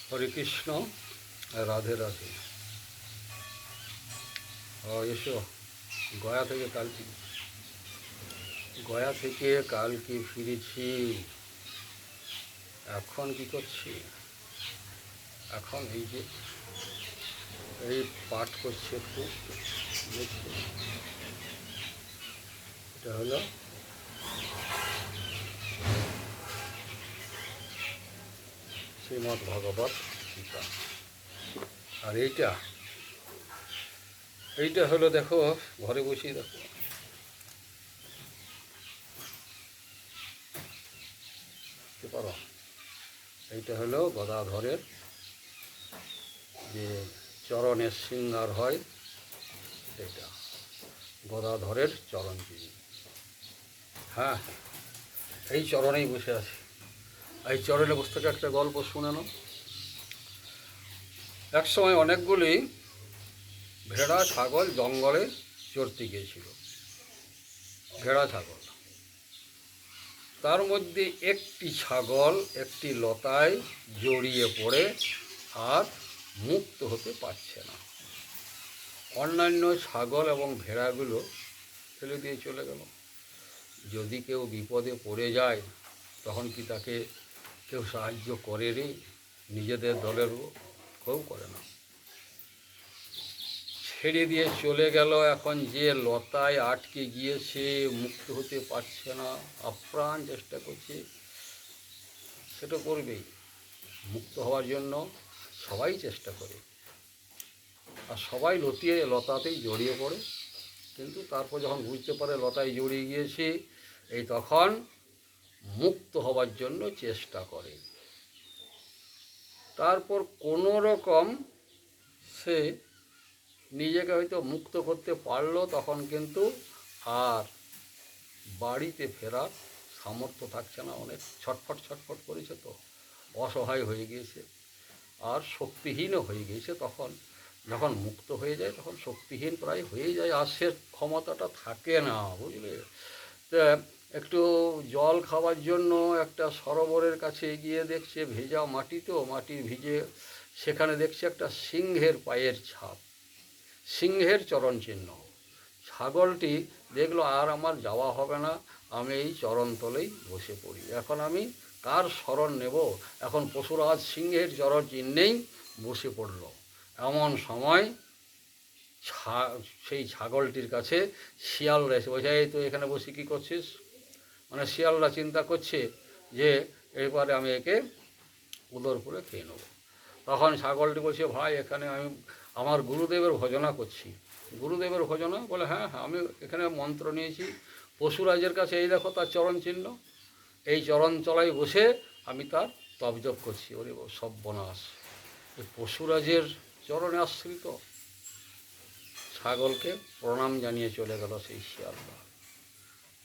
হরে কৃষ্ণ, রাধে রাধে। এসো, গয়া থেকে কালকে ফিরেছি। এখন কি করছি? এখন এই পাঠ করছি একটু। দেখছি, এটা হলো শ্রীমদ্ ভগবত গীতা। আর এইটা হলো, দেখো, ঘরে বসেই দেখো, দেখতে পারো। এইটা হলো গদাধরের যে চরণের শৃঙ্গার হয়, সেটা গদাধরের চরণচিহ্ন। হ্যাঁ, এই চরণেই বসে আছে। এই চরণে বসে থেকে একটা গল্প শুনে নাও। এক সময় অনেকগুলি ভেড়া ছাগল জঙ্গলে চড়তে গিয়েছিল। ভেড়া ছাগল, তার মধ্যে একটি ছাগল একটি লতায় জড়িয়ে পড়ে আর মুক্ত হতে পারছে না। অন্যান্য ছাগল এবং ভেড়াগুলো ফেলে দিয়ে চলে গেল। যদি কেউ বিপদে পড়ে যায় তখন কি তাকে কেউ সাহায্য করে রে? নিজেদের দলেরও কেউ করে না, ছেড়ে দিয়ে চলে গেল। এখন যে লতায় আটকে গিয়েছে, মুক্ত হতে পারছে না, আপ্রাণ চেষ্টা করছে, সেটা করবেই। মুক্ত হওয়ার জন্য সবাই চেষ্টা করে, আর সবাই লতাতেই জড়িয়ে পড়ে। কিন্তু তারপর যখন বুঝতে পারে লতায় জড়িয়ে গিয়েছে, এই তখন মুক্ত হওয়ার জন্য চেষ্টা করে। তারপর কোনো রকম সে নিজেকে হয়তো মুক্ত করতে পারলো, তখন কিন্তু আর বাড়িতে ফেরার সামর্থ্য থাকছে না। অনেক ছটফট করেছে, তো অসহায় হয়ে গিয়েছে আর শক্তিহীনও হয়ে গিয়েছে। তখন যখন মুক্ত হয়ে যায় তখন শক্তিহীন প্রায় হয়ে যায়, আর সে ক্ষমতাটা থাকে না, বুঝলে। তা একটু জল খাওয়ার জন্য একটা সরোবরের কাছে গিয়ে দেখছে ভেজা মাটি, তো মাটি ভিজে, সেখানে দেখছে একটা সিংহের পায়ের ছাপ, সিংহের চরণ চিহ্ন। ছাগলটি দেখলো আর আমার যাওয়া হবে না, আমি এই চরণতলেই বসে পড়ি। এখন আমি কার শরণ নেব? এখন পশুরাজ সিংহের চরণ চিহ্নেই বসে পড়ল। এমন সময় সেই ছাগলটির কাছে শিয়ালরা এসে বলছে, এই তো এখানে বসে কী করছিস? মানে শিয়ালরা চিন্তা করছে যে এরপরে আমি একে উদর করে খেয়ে নেব। তখন ছাগলটি বলছে, ভাই, এখানে আমি আমার গুরুদেবের ভজনা করছি। গুরুদেবের ভজনা? বলে, হ্যাঁ হ্যাঁ, আমি এখানে মন্ত্র নিয়েছি পশুরাজের কাছে, এই দেখো তার চরণ চিহ্ন, এই চরণ তলায় বসে আমি তার তপজপ করছি। ওরে সর্বনাশ, এই পশুরাজের চরণে আশ্রিত। ছাগলকে প্রণাম জানিয়ে চলে গেল সেই শিয়ালটা।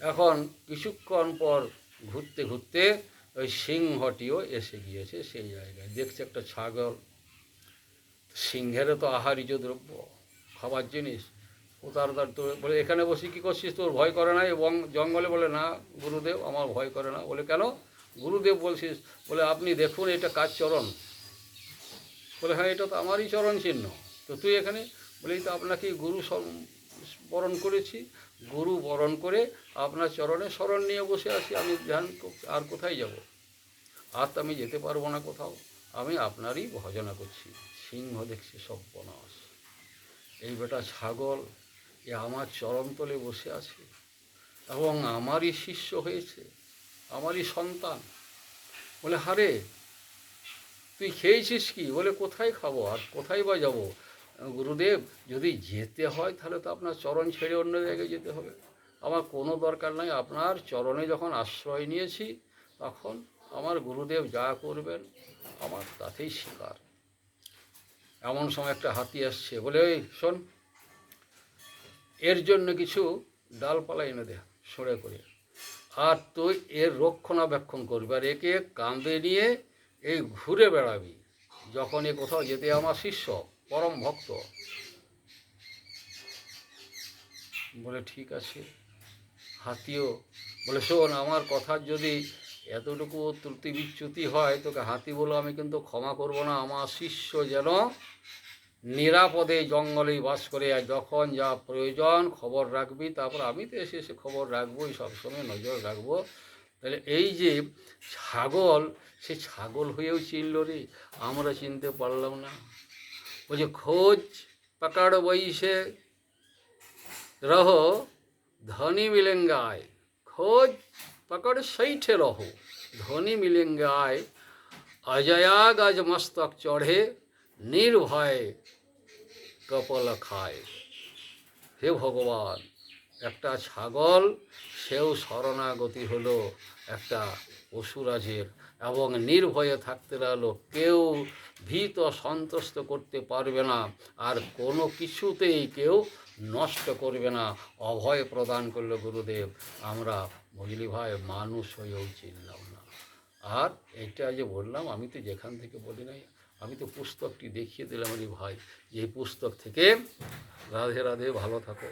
এখন কিছুক্ষণ পর ঘুরতে ঘুরতে ওই সিংহটিও এসে গিয়েছে সেই জায়গায়। দেখছে একটা ছাগল, সিংহেরও তো আহার্য দ্রব্য, খাবার জিনিস। ও তার তো বলে, এখানে বসে কী করছিস, তোর ভয় করে না? এবং জঙ্গলে বলে, না গুরুদেব, আমার ভয় করে না। বলে, কেন গুরুদেব বলছিস? বলে, আপনি দেখুন এটা কার চরণ? বলে, হ্যাঁ, এটা তো আমারই চরণ চিহ্ন। তো তুই এখানে? বলে, এই তো আপনাকে গুরু বরণ করেছি, গুরু বরণ করে আপনার চরণে শরণ নিয়ে বসে আছি। আমি ধ্যান, আর কোথায় যাব? আর তো আমি যেতে পারবো না কোথাও, আমি আপনারই ভজনা করছি। সিংহ দেখছি সর্বনাশ, এই বেটা ছাগল এ আমার চরণতলে বসে আছে এবং আমারই শিষ্য হয়েছে, আমারই সন্তান। বলে, হারে, তুই খেয়েছিস কি? বলে, কোথায় খাবো আর কোথায় বা যাবো গুরুদেব? যদি যেতে হয় তাহলে তো আপনার চরণ ছেড়ে অন্য জায়গায় যেতে হবে। আমার কোনো দরকার নাই, আপনার চরণে যখন আশ্রয় নিয়েছি তখন আমার গুরুদেব যা করবেন আমার তাতেই স্বীকার। এমন সময় একটা হাতি আসছে। বলে, ওই শোন, এর জন্য কিছু ডালপালা এনে দে সরে করে, আর তুই এর রক্ষণাবেক্ষণ করবি, আর একে কাঁধে নিয়ে এই ঘুরে বেড়াবি। যখন এ কোথাও যেতে, আমার শিষ্য, পরম ভক্ত। বলে, ঠিক আছে। হাতিও বলে, শোন, আমার কথার যদি এতটুকু ত্রুটি বিচ্যুতি হয় তোকে হাতি বলে আমি কিন্তু ক্ষমা করব না। আমার শিষ্য যেন নিরাপদে জঙ্গলেই বাস করে, আর যখন যা প্রয়োজন খবর রাখবি, তারপর আমি তো এসে এসে খবর রাখবোই, সবসময় নজর রাখবো। তাহলে এই যে ছাগল, সে ছাগল হয়েও চিনল রে, আমরা চিনতে পারলাম না। বলছে খোঁজ पकड़ वैसे रहो धनी मिलेंगे आए, खोज पकड़ सैठे रहो धनी मिलेंगे आए, अजया गज मस्तक चढ़े निर्भय कपल खाए। হে ভগবান, একটা ছাগল সেও শরণাগতি হলো একটা পশুরাজের, এবং নির্ভয়ে থাকতে লাগলো, কেউ ভীত সন্ত্রস্ত করতে পারবে না, আর কোনো কিছুতেই কেউ নষ্ট করবে না, অভয় প্রদান করলো গুরুদেব। আমরা বুঝলি ভাই মানুষ হয়েও চিনলাম না। আর এটা যে বললাম, আমি তো যেখান থেকে বলি নাই, আমি তো পুস্তকটি দেখিয়ে দিলাম রে ভাই, এই পুস্তক থেকে। রাধে রাধে, ভালো থাকো।